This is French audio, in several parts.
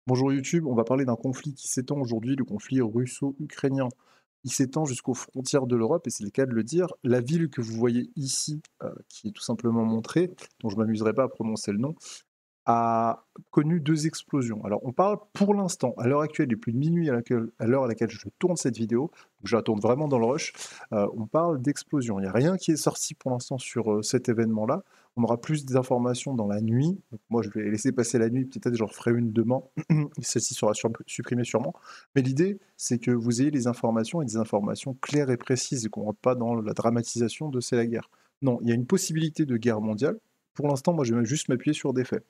Bonjour YouTube, on va parler d'un conflit qui s'étend aujourd'hui, le conflit russo-ukrainien. Il s'étend jusqu'aux frontières de l'Europe et c'est le cas de le dire. La ville que vous voyez ici, qui est tout simplement montrée, dont je ne m'amuserai pas à prononcer le nom, a connu 2 explosions. Alors on parle pour l'instant, à l'heure actuelle, il est plus de minuit à l'heure à laquelle je tourne cette vidéo, donc je la tourne vraiment dans le rush, on parle d'explosion. Il n'y a rien qui est sorti pour l'instant sur, cet événement-là. On aura plus d'informations dans la nuit, donc moi je vais laisser passer la nuit, peut-être j'en ferai une demain, celle-ci sera supprimée sûrement. Mais l'idée, c'est que vous ayez les informations et des informations claires et précises et qu'on ne rentre pas dans la dramatisation de «c'est la guerre». Non, il y a une possibilité de guerre mondiale. Pour l'instant, moi je vais juste m'appuyer sur des faits.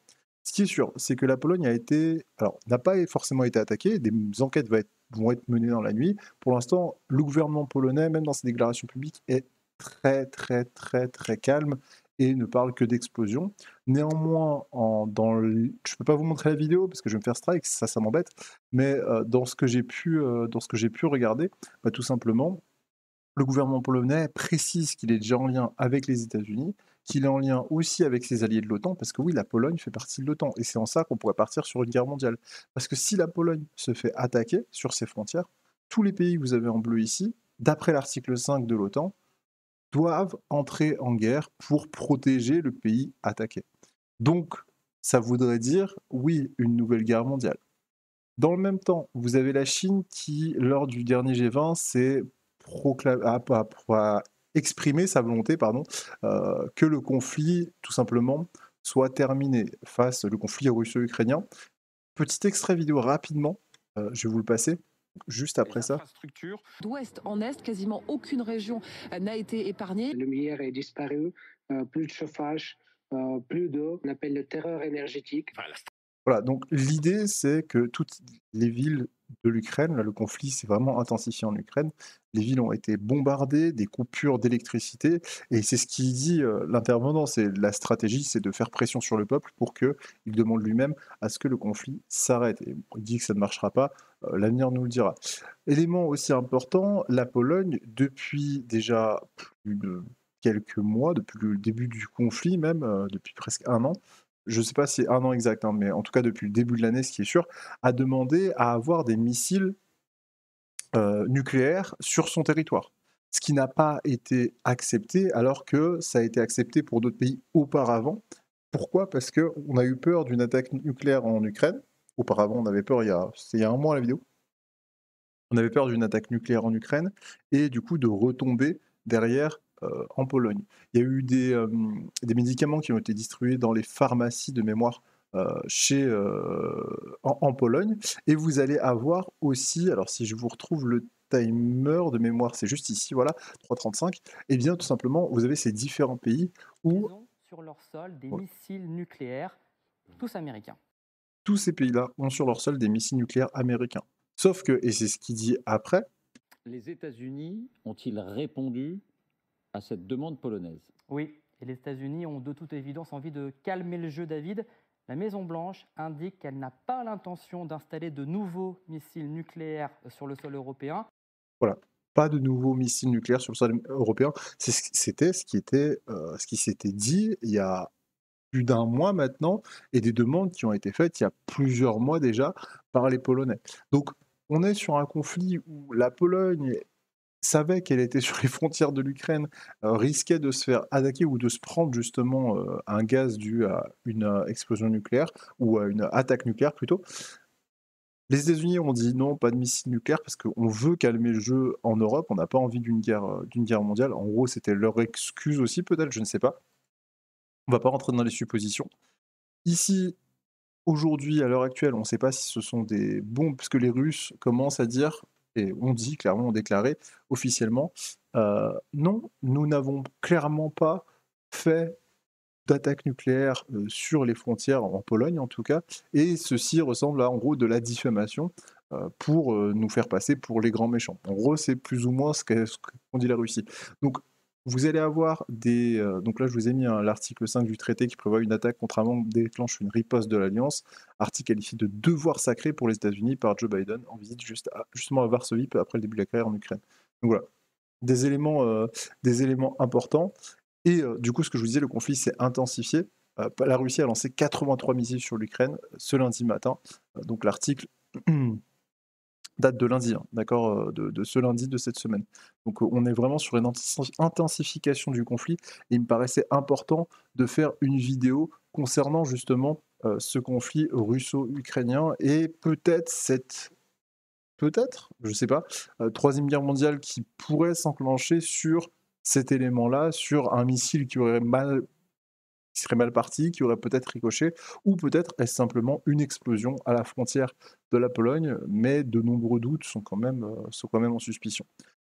Ce qui est sûr, c'est que la Pologne a été, alors n'a pas forcément été attaquée, des enquêtes vont être menées dans la nuit. Pour l'instant, le gouvernement polonais, même dans ses déclarations publiques, est très très très très calme et ne parle que d'explosions. Néanmoins, je ne peux pas vous montrer la vidéo parce que je vais me faire strike, ça m'embête, mais dans ce que j'ai pu regarder, bah, tout simplement, le gouvernement polonais précise qu'il est déjà en lien avec les États-Unis, qu'il est en lien aussi avec ses alliés de l'OTAN, parce que oui, la Pologne fait partie de l'OTAN, et c'est en ça qu'on pourrait partir sur une guerre mondiale. Parce que si la Pologne se fait attaquer sur ses frontières, tous les pays que vous avez en bleu ici, d'après l'article 5 de l'OTAN, doivent entrer en guerre pour protéger le pays attaqué. Donc, ça voudrait dire, oui, une nouvelle guerre mondiale. Dans le même temps, vous avez la Chine qui, lors du dernier G20, s'est a exprimé sa volonté, pardon, que le conflit, tout simplement, soit terminé face le conflit russo-ukrainien. Petit extrait vidéo rapidement, je vais vous le passer juste Les après ça. infrastructures. D'ouest en est, quasiment aucune région n'a été épargnée. La lumière est disparue, plus de chauffage, plus d'eau. On appelle le terreur énergétique. Voilà, donc l'idée, c'est que toutes les villes de l'Ukraine, là, le conflit s'est vraiment intensifié en Ukraine, les villes ont été bombardées, des coupures d'électricité, et c'est ce qu'il dit, l'intervenant, c'est la stratégie, c'est de faire pression sur le peuple pour qu'il demande lui-même à ce que le conflit s'arrête. Et bon, il dit que ça ne marchera pas, l'avenir nous le dira. Élément aussi important, la Pologne, depuis déjà plus de quelques mois, depuis le début du conflit même, depuis presque un an, je ne sais pas si c'est un an exact, hein, mais en tout cas depuis le début de l'année, ce qui est sûr, a demandé à avoir des missiles nucléaires sur son territoire. Ce qui n'a pas été accepté, alors que ça a été accepté pour d'autres pays auparavant. Pourquoi? Parce qu'on a eu peur d'une attaque nucléaire en Ukraine. Auparavant, on avait peur, c'était il y a un mois la vidéo. On avait peur d'une attaque nucléaire en Ukraine et du coup de retomber derrière en Pologne. Il y a eu des médicaments qui ont été distribués dans les pharmacies de mémoire en Pologne. Et vous allez avoir aussi, alors si je vous retrouve le timer de mémoire, c'est juste ici, voilà, 3:35, et bien tout simplement, vous avez ces différents pays où Ils ont sur leur sol des voilà, missiles nucléaires, tous américains. tous ces pays-là ont sur leur sol des missiles nucléaires américains. Sauf que, et c'est ce qu'il dit après, Les États-Unis ont-ils répondu à cette demande polonaise? Oui, et les États-Unis ont de toute évidence envie de calmer le jeu, David. La Maison-Blanche indique qu'elle n'a pas l'intention d'installer de nouveaux missiles nucléaires sur le sol européen. voilà, pas de nouveaux missiles nucléaires sur le sol européen. C'était ce qui s'était dit il y a plus d'un mois maintenant, et des demandes qui ont été faites il y a plusieurs mois déjà par les Polonais. Donc on est sur un conflit où la Pologne savait qu'elle était sur les frontières de l'Ukraine, risquait de se faire attaquer ou de se prendre justement, un gaz dû à une, explosion nucléaire ou à une attaque nucléaire plutôt. Les États-Unis ont dit: «Non, pas de missiles nucléaires» parce qu'on veut calmer le jeu en Europe, on n'a pas envie d'une guerre mondiale. En gros, c'était leur excuse aussi peut-être, je ne sais pas. On va pas rentrer dans les suppositions. Ici, aujourd'hui, à l'heure actuelle, on ne sait pas si ce sont des bombes, puisque les Russes commencent à dire, et ont dit clairement, ont déclaré officiellement, «Non, nous n'avons clairement pas fait d'attaque nucléaire, sur les frontières, en Pologne en tout cas, et ceci ressemble à, en gros, de la diffamation, pour, nous faire passer pour les grands méchants». En gros, c'est plus ou moins ce qu'ont dit la Russie. Donc vous allez avoir donc là je vous ai mis, hein, l'article 5 du traité qui prévoit une attaque contre un membre déclenche une riposte de l'alliance, article qualifié de devoir sacré pour les États-Unis par Joe Biden en visite justement à Varsovie peu après le début de la guerre en Ukraine. Donc voilà, des éléments importants. Et du coup, ce que je vous disais, le conflit s'est intensifié. La Russie a lancé 83 missiles sur l'Ukraine ce lundi matin. Donc l'article date de lundi, hein, d'accord, de ce lundi de cette semaine. Donc on est vraiment sur une intensification du conflit et il me paraissait important de faire une vidéo concernant justement ce conflit russo-ukrainien et peut-être, je ne sais pas, troisième guerre mondiale qui pourrait s'enclencher sur cet élément-là, sur un missile qui serait mal parti, qui aurait peut-être ricoché, ou peut-être est-ce simplement une explosion à la frontière de la Pologne, mais de nombreux doutes sont quand même en suspicion.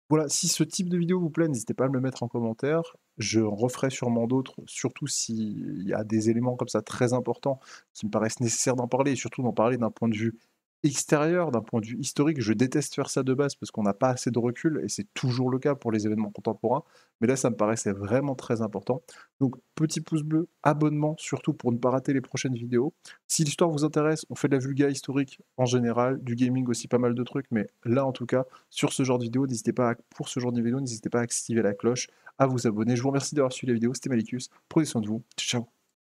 Voilà, si ce type de vidéo vous plaît, n'hésitez pas à me le mettre en commentaire. Je referai sûrement d'autres, surtout s'il y a des éléments comme ça très importants qui me paraissent nécessaires d'en parler, et surtout d'en parler d'un point de vue extérieur, d'un point de vue historique. Je déteste faire ça de base parce qu'on n'a pas assez de recul, et c'est toujours le cas pour les événements contemporains. Mais là, ça me paraissait vraiment très important. Donc, petit pouce bleu, abonnement, surtout pour ne pas rater les prochaines vidéos. Si l'histoire vous intéresse, on fait de la vulga historique en général, du gaming aussi, pas mal de trucs, mais là, en tout cas, sur ce genre de vidéo, pour ce genre de vidéo, n'hésitez pas à activer la cloche, à vous abonner. Je vous remercie d'avoir suivi la vidéo, c'était Malicus, prenez soin de vous, ciao.